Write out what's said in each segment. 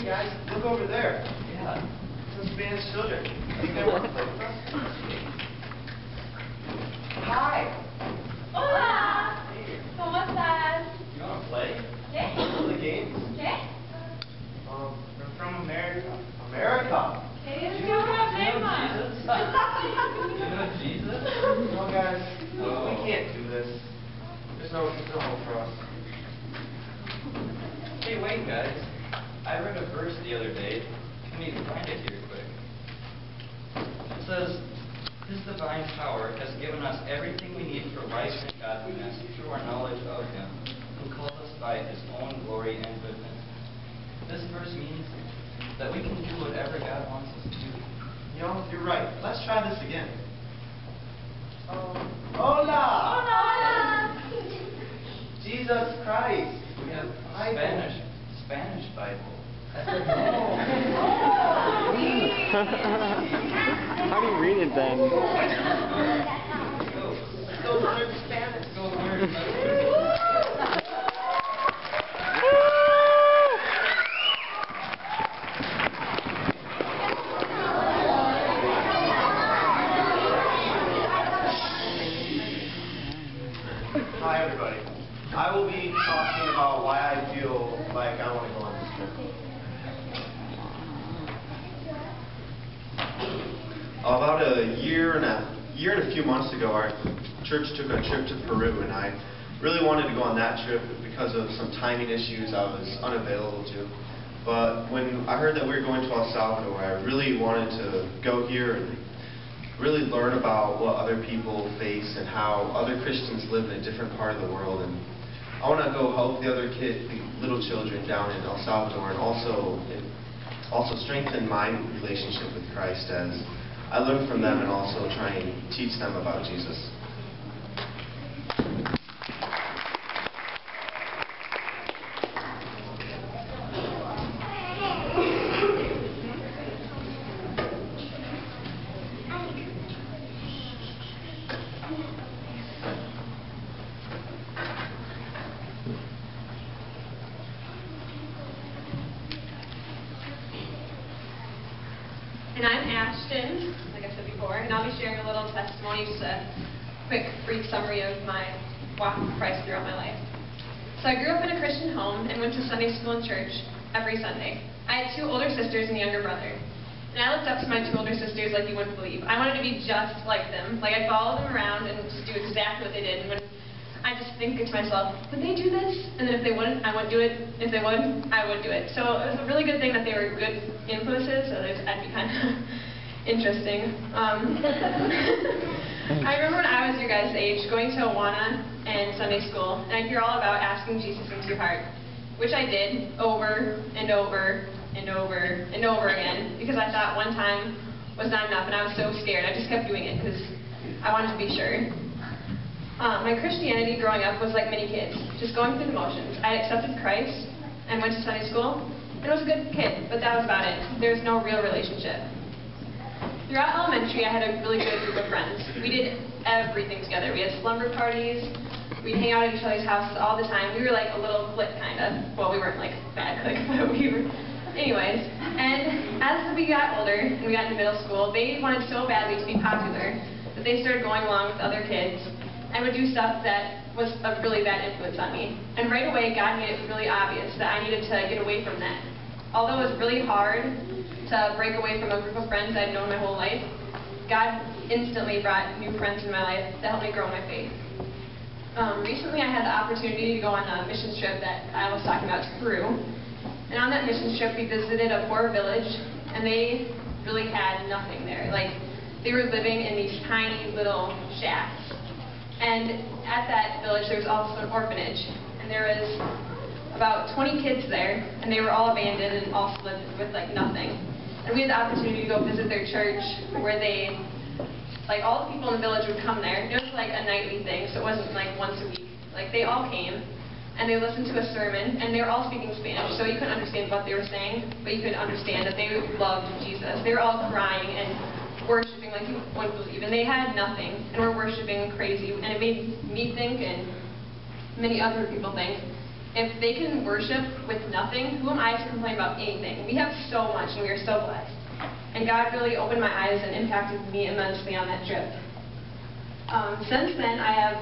guys, look over there. Yeah. Some Spanish children. You guys want to play with us? Hi. Hola. ¿Cómo estás? You want to play? ¿Qué? The games? ¿Qué? We're from America. America? ¿Qué es Do tu you know problema? Jesus? Do you know Jesus? No, guys, Oh. we can't do this. There's no hope for us. Hey, wait, guys. I read a verse the other day. Let me find it here quick. It says, His divine power has given us everything we need for life and godliness through our knowledge of Him, who calls us by His own glory and goodness. This verse means that we can do whatever God wants us to do. You know, you're right. Let's try this again. Hola! Hola. Jesus Christ! We have Bible. Spanish Bible. How do you read it then? Let's go learn Spanish. Go learn. Hi, everybody. I will be talking about why I feel like I want to go on this trip. About a year and a few months ago, our church took a trip to Peru, and I really wanted to go on that trip because of some timing issues I was unavailable to. But when I heard that we were going to El Salvador, I really wanted to go here and really learn about what other people face and how other Christians live in a different part of the world. And I want to go help the other the little children down in El Salvador, and also strengthen my relationship with Christ as I learn from them and also try and teach them about Jesus. And I'm Ashton, like I said before, and I'll be sharing a little testimony, just a quick, brief summary of my walk with Christ throughout my life. So I grew up in a Christian home and went to Sunday school and church every Sunday. I had 2 older sisters and a younger brother. And I looked up to my 2 older sisters like you wouldn't believe. I wanted to be just like them. Like I'd follow them around and just do exactly what they did. And when I just think to myself, would they do this? And then if they wouldn't, I wouldn't do it. If they would, I would do it. So it was a really good thing that they were good influences, so I'd be kind of interesting. I remember when I was your guys' age, going to Awana and Sunday school, and I'd hear all about asking Jesus into your heart, which I did over and over and over and over again, because I thought one time was not enough, and I was so scared. I just kept doing it because I wanted to be sure. My Christianity growing up was like many kids, just going through the motions. I accepted Christ and went to Sunday school, and was a good kid, but that was about it. There was no real relationship. Throughout elementary, I had a really good group of friends. We did everything together. We had slumber parties. We'd hang out at each other's houses all the time. We were like a little clique, kind of. Well, we weren't like bad clique, but we were. Anyways, and as we got older and we got into middle school, they wanted so badly to be popular that they started going along with other kids and would do stuff that was a really bad influence on me. And right away, God made it really obvious that I needed to get away from that. Although it was really hard to break away from a group of friends I'd known my whole life, God instantly brought new friends in my life that helped me grow my faith. Recently, I had the opportunity to go on a mission trip that I was talking about to Peru. And on that mission trip, we visited a poor village, and they really had nothing there. Like, they were living in these tiny little shacks. And at that village, there was also an orphanage. And there was about 20 kids there, and they were all abandoned and also lived with, like, nothing. And we had the opportunity to go visit their church, where they, like, all the people in the village would come there. It was, like, a nightly thing, so it wasn't, like, once a week. Like, they all came, and they listened to a sermon, and they were all speaking Spanish, so you couldn't understand what they were saying, but you could understand that they loved Jesus. They were all crying and worshiping like you wouldn't believe, and they had nothing, and were worshiping crazy, and it made me think, and many other people think, If they can worship with nothing, who am I to complain about anything? We have so much, and we are so blessed. And God really opened my eyes and impacted me immensely on that trip. Since then, I have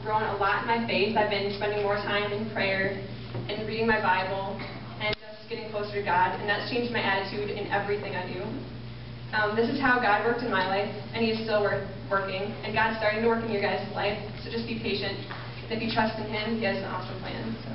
grown a lot in my faith. I've been spending more time in prayer and reading my Bible and just getting closer to God, and that's changed my attitude in everything I do. This is how God worked in my life, and He is still working, and God's starting to work in your guys' life, so just be patient. And if you trust in Him, He has an awesome plan. So.